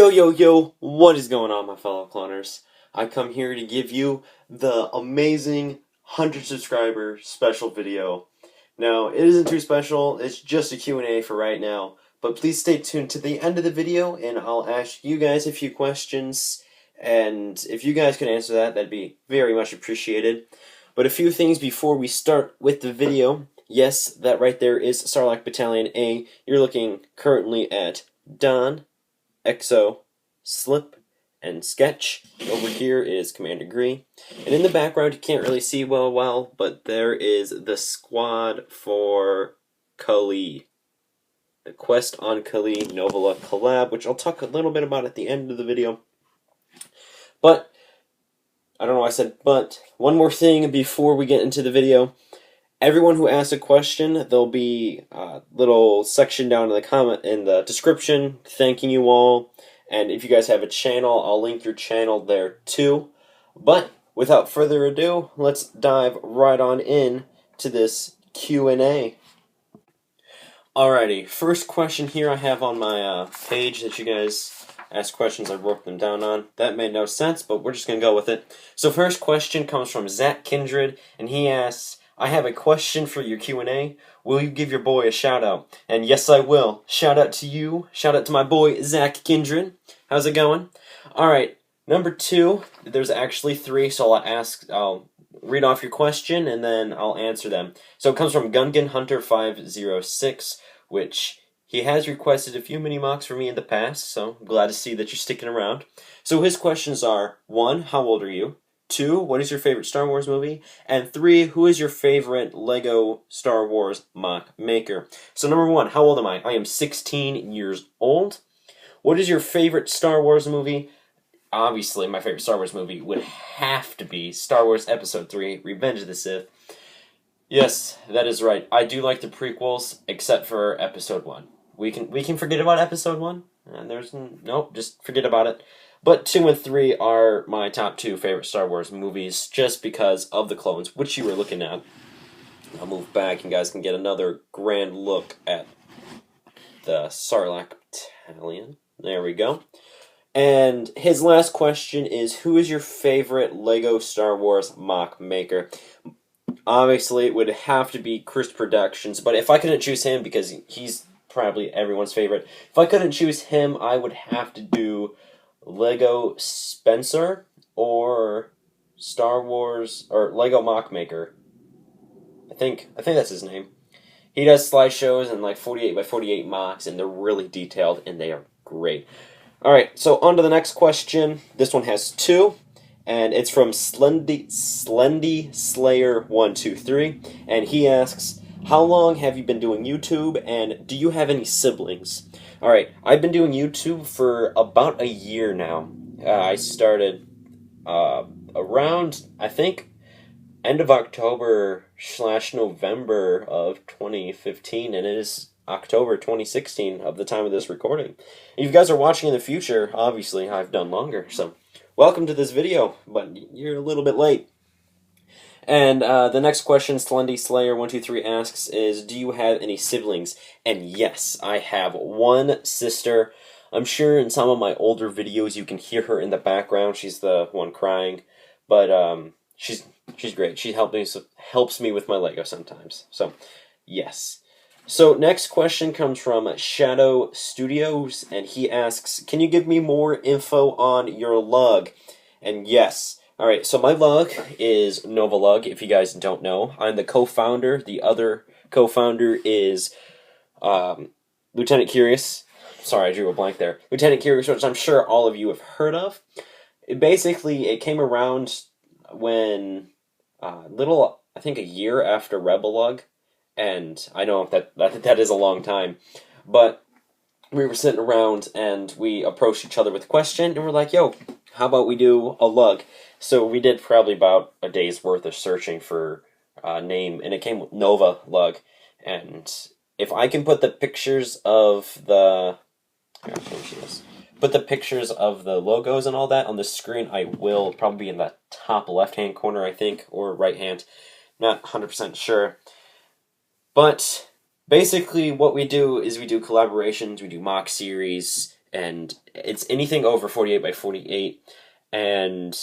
Yo, what is going on, my fellow cloners? I come here to give you the amazing 100 subscriber special video. Now, it isn't too special, it's just a Q&A for right now, but please stay tuned to the end of the video and I'll ask you guys a few questions, and if you guys can answer that, that'd be very much appreciated. But a few things before we start with the video. Yes, that right there is Sarlacc Battalion A. You're looking currently at Don, Exo, Slip, and Sketch. Over here is Commander Gree. And in the background, you can't really see well, but there is the squad for Kali. The Quest on Kali NovaLUG collab, which I'll talk a little bit about at the end of the video. But, I don't know why I said but. One more thing before we get into the video. Everyone who asks a question, there'll be a little section down in the description thanking you all. And if you guys have a channel, I'll link your channel there too. But without further ado, let's dive right on in to this Q&A. Alrighty, first question here I have on my page that you guys ask questions. I wrote them down on. That made no sense, but we're just going to go with it. So first question comes from Zach Kindred, and he asks, I have a question for your Q&A. Will you give your boy a shout out? And yes, I will. Shout out to you. Shout out to my boy, Zach Kindred. How's it going? Alright, number 2. There's actually 3, so I'll read off your question and then I'll answer them. So it comes from Gungan Hunter 506, which he has requested a few mini mocks for me in the past, so I'm glad to see that you're sticking around. So his questions are, 1, how old are you? 2, what is your favorite Star Wars movie? And 3, who is your favorite Lego Star Wars mock maker? So number 1, how old am I? I am 16 years old. What is your favorite Star Wars movie? Obviously, my favorite Star Wars movie would have to be Star Wars Episode 3, Revenge of the Sith. Yes, that is right. I do like the prequels, except for Episode 1. We can forget about Episode 1. Nope, just forget about it. But 2 and 3 are my top 2 favorite Star Wars movies, just because of the clones, which you were looking at. I'll move back, and you guys can get another grand look at the Sarlacc Battalion. There we go. And his last question is, who is your favorite Lego Star Wars mock maker? Obviously, it would have to be Chris Productions, but if I couldn't choose him, because he's probably everyone's favorite, if I couldn't choose him, I would have to do Lego Spencer or Star Wars or Lego Mock Maker. I think that's his name. He does slideshows and like 48 by 48 mocks, and they're really detailed and they are great. All right, so on to the next question. This one has 2, and it's from Slendy Slayer 123, and he asks, how long have you been doing YouTube, and do you have any siblings? Alright, I've been doing YouTube for about a year now. I started around, I think, end of October/November of 2015, and it is October 2016 of the time of this recording. If you guys are watching in the future, obviously I've done longer, so welcome to this video, but you're a little bit late. And the next question, Slendy Slayer 123 asks is, do you have any siblings? And yes, I have one sister. I'm sure in some of my older videos you can hear her in the background. She's the one crying, but she's great. She helps me with my Lego sometimes. So yes. So next question comes from Shadow Studios, and he asks, can you give me more info on your LUG? And yes. Alright, so my LUG is NovaLUG, if you guys don't know. I'm the co-founder. The other co-founder is Lieutenant Curious. Sorry, I drew a blank there. Lieutenant Curious, which I'm sure all of you have heard of. It came around when, I think a year after RebelLUG, and I know that is a long time, but we were sitting around and we approached each other with a question, and we're like, yo, how about we do a LUG? So we did probably about a day's worth of searching for a name, and it came with NovaLUG. And if I can put the pictures of the logos and all that on the screen, I will. Probably in the top left-hand corner, I think, or right-hand. Not 100% sure. But basically what we do is we do collaborations, we do mock series, and it's anything over 48 by 48, and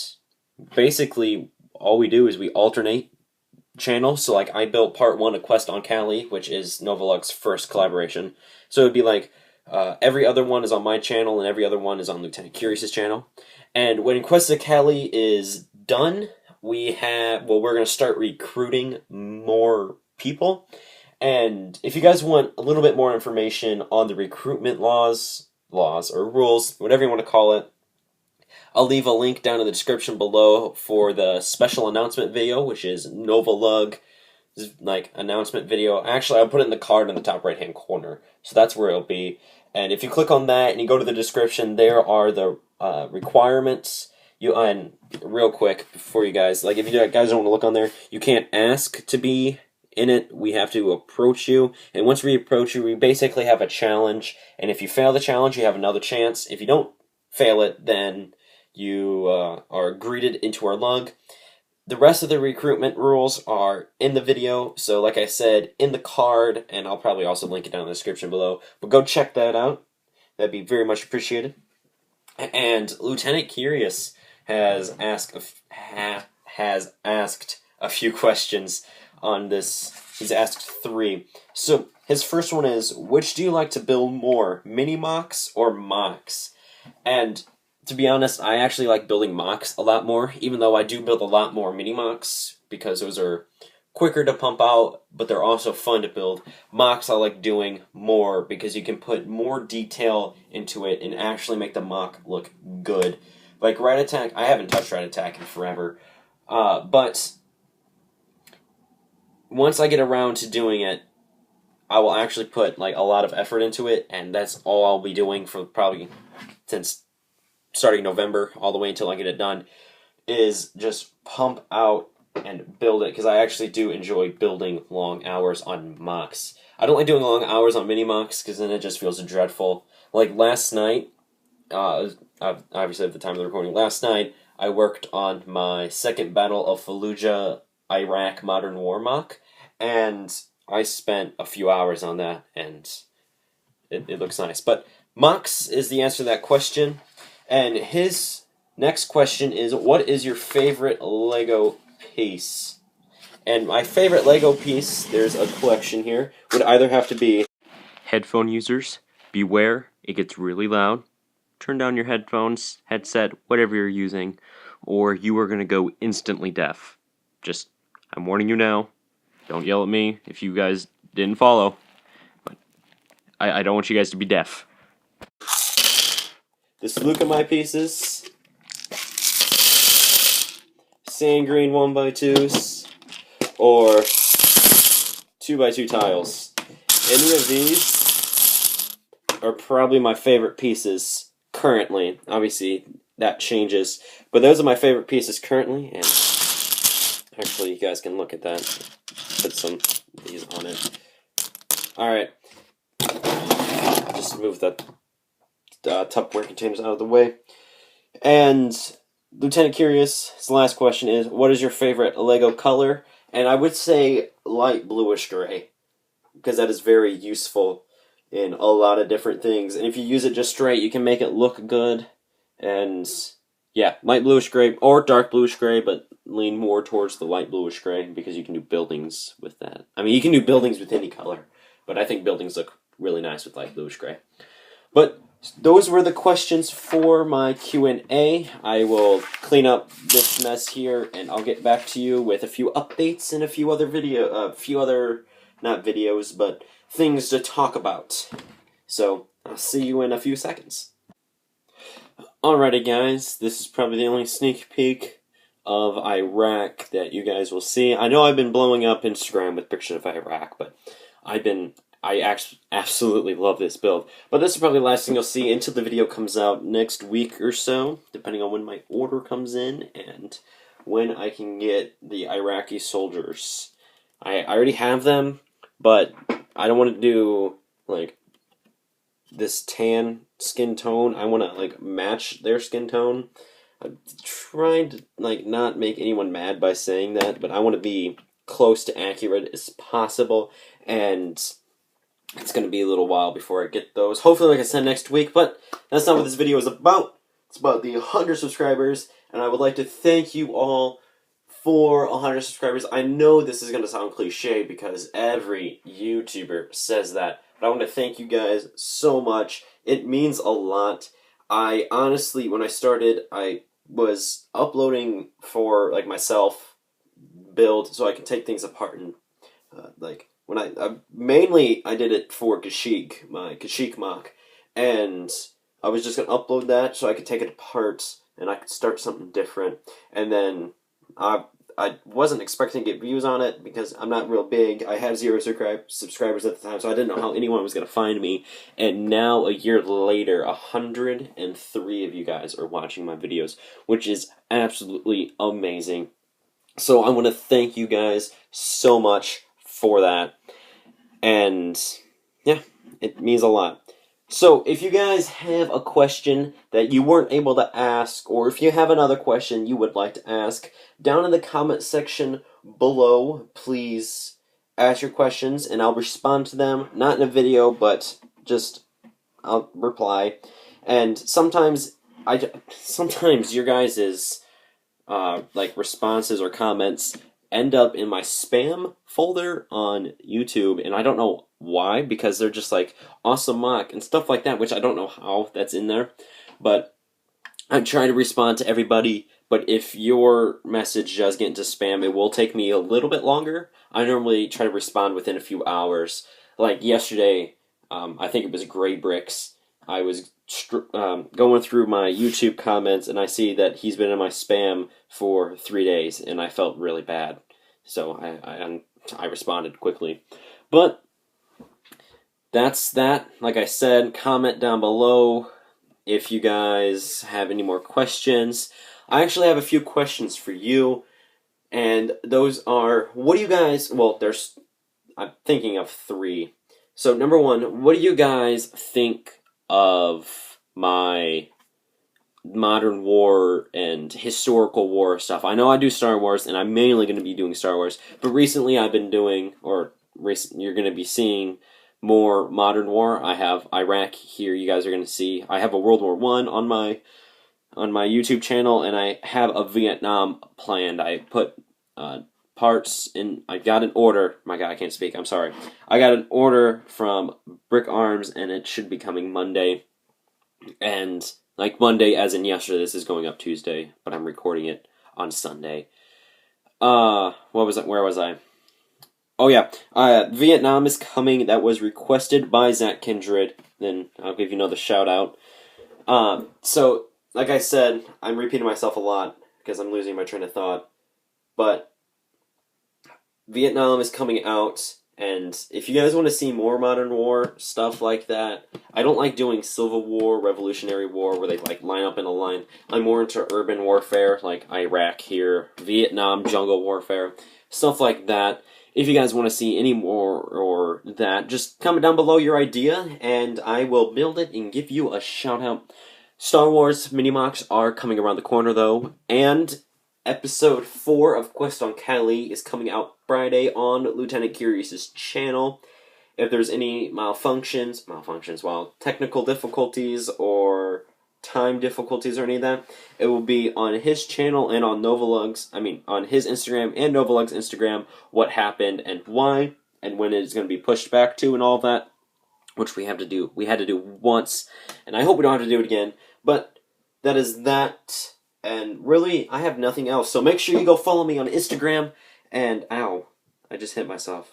basically all we do is we alternate channels. So like I built part 1 of Quest on Cali, which is NovaLUG's first collaboration. So it'd be like every other one is on my channel and every other one is on Lieutenant Curious's channel. And when Quest of Cali is done, we're going to start recruiting more people. And if you guys want a little bit more information on the recruitment laws or rules, whatever you want to call it, I'll leave a link down in the description below for the special announcement video, which is NovaLUG, like announcement video. Actually, I'll put it in the card in the top right hand corner, so that's where it'll be. And if you click on that and you go to the description, there are the requirements. And real quick before you guys, like if you guys don't want to look on there, you can't ask to be in it. We have to approach you, and once we approach you, we basically have a challenge. And if you fail the challenge, you have another chance. If you don't fail it, then you are greeted into our lug. The rest of the recruitment rules are in the video, so like I said, in the card, and I'll probably also link it down in the description below, but go check that out. That'd be very much appreciated. And Lieutenant Curious has asked a few questions on this. He's asked 3. So his first one is, which do you like to build more, mini MOCs or MOCs? And to be honest, I actually like building MOCs a lot more, even though I do build a lot more mini MOCs, because those are quicker to pump out, but they're also fun to build. MOCs I like doing more, because you can put more detail into it and actually make the MOC look good. Like Rat Attack, I haven't touched Rat Attack in forever, but once I get around to doing it, I will actually put like a lot of effort into it, and that's all I'll be doing for probably since starting November all the way until I get it done, is just pump out and build it, because I actually do enjoy building long hours on MOCs. I don't like doing long hours on mini MOCs, because then it just feels dreadful. Like last night, obviously at the time of the recording, last night I worked on my second Battle of Fallujah Iraq Modern War MOC, and I spent a few hours on that, and it looks nice. But MOCs is the answer to that question. And his next question is, what is your favorite Lego piece? And my favorite Lego piece, there's a collection here, would either have to be... Headphone users, beware, it gets really loud. Turn down your headphones, headset, whatever you're using, or you are going to go instantly deaf. Just, I'm warning you now. Don't yell at me if you guys didn't follow. But I don't want you guys to be deaf. This look at my pieces, sand green 1x2s, or 2x2 tiles. Any of these are probably my favorite pieces currently. Obviously, that changes, but those are my favorite pieces currently, and actually you guys can look at that. Put some of these on it. Alright, just move that Tupperware containers out of the way. And Lieutenant Curious, his last question is, what is your favorite Lego color? And I would say light bluish gray, because that is very useful in a lot of different things. And if you use it just straight, you can make it look good. And yeah, light bluish gray or dark bluish gray, but lean more towards the light bluish gray, because you can do buildings with that. I mean, you can do buildings with any color, but I think buildings look really nice with light bluish gray. But those were the questions for my Q&A. I will clean up this mess here, and I'll get back to you with a few updates and a few other not videos, but things to talk about. So, I'll see you in a few seconds. Alrighty guys, this is probably the only sneak peek of Iraq that you guys will see. I know I've been blowing up Instagram with pictures of Iraq, but I absolutely love this build. But this is probably the last thing you'll see until the video comes out next week or so, depending on when my order comes in and when I can get the Iraqi soldiers. I already have them, but I don't want to do, like, this tan skin tone. I want to, like, match their skin tone. I'm trying to, like, not make anyone mad by saying that, but I want to be close to accurate as possible, and it's going to be a little while before I get those. Hopefully, like I said, next week, but that's not what this video is about. It's about the 100 subscribers, and I would like to thank you all for 100 subscribers. I know this is going to sound cliche because every YouTuber says that, but I want to thank you guys so much. It means a lot. I honestly, when I started, I was uploading for like myself build so I can take things apart and like when I mainly I did it for Kashyyyk, my Kashyyyk mock, and I was just gonna upload that so I could take it apart and I could start something different. And then I wasn't expecting to get views on it because I'm not real big. I had 0 subscribers at the time, so I didn't know how anyone was going to find me. And now, a year later, 103 of you guys are watching my videos, which is absolutely amazing. So I want to thank you guys so much for that. And yeah, it means a lot. So, if you guys have a question that you weren't able to ask, or if you have another question you would like to ask, down in the comment section below, please ask your questions, and I'll respond to them. Not in a video, but just I'll reply. And sometimes your guys' like responses or comments end up in my spam folder on YouTube, and I don't know why, because they're just like awesome mock and stuff like that, which I don't know how that's in there, but I try to respond to everybody. But if your message does get into spam, it will take me a little bit longer. I normally try to respond within a few hours. Like yesterday, I think it was Gray Bricks. I was going through my YouTube comments, and I see that he's been in my spam for 3 days, and I felt really bad. So I responded quickly. But that's that. Like I said, comment down below if you guys have any more questions. I actually have a few questions for you, and those are, what do you guys, well, I'm thinking of 3. So, number 1, what do you guys think of my modern war and historical war stuff? I know I do Star Wars, and I'm mainly going to be doing Star Wars, but recently I've been doing, you're going to be seeing more modern war. I have Iraq here, you guys are going to see. I have a World War I on my YouTube channel, and I have a Vietnam planned. I put parts in, I got an order, my God, I can't speak, I'm sorry. I got an order from Brick Arms, and it should be coming Monday, and like Monday as in yesterday. This is going up Tuesday, but I'm recording it on Sunday. Where was I? Oh yeah, Vietnam is coming. That was requested by Zach Kindred. Then I'll give you another shout out. So, like I said, I'm repeating myself a lot because I'm losing my train of thought. But Vietnam is coming out, and if you guys want to see more modern war stuff like that, I don't like doing Civil War, Revolutionary War, where they like line up in a line. I'm more into urban warfare, like Iraq here, Vietnam, jungle warfare, stuff like that. If you guys want to see any more or that, just comment down below your idea, and I will build it and give you a shout out. Star Wars mini-mocks are coming around the corner, though, and Episode 4 of Quest on Cali is coming out Friday on Lieutenant Curious's channel. If there's any technical difficulties or time difficulties or any of that, it will be on his channel and on on his Instagram and NovaLUG's Instagram, what happened and why, and when it's going to be pushed back to and all of that, which we had to do once, and I hope we don't have to do it again, but that is that. And really, I have nothing else. So make sure you go follow me on Instagram. And, ow, I just hit myself.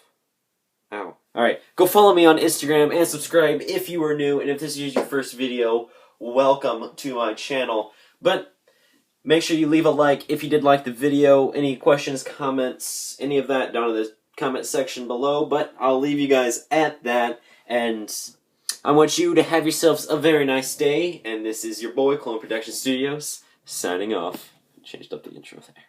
Ow. Alright, go follow me on Instagram and subscribe if you are new. And if this is your first video, welcome to my channel. But make sure you leave a like if you did like the video. Any questions, comments, any of that down in the comment section below. But I'll leave you guys at that. And I want you to have yourselves a very nice day. And this is your boy, Clone Production Studios, signing off. Changed up the intro there.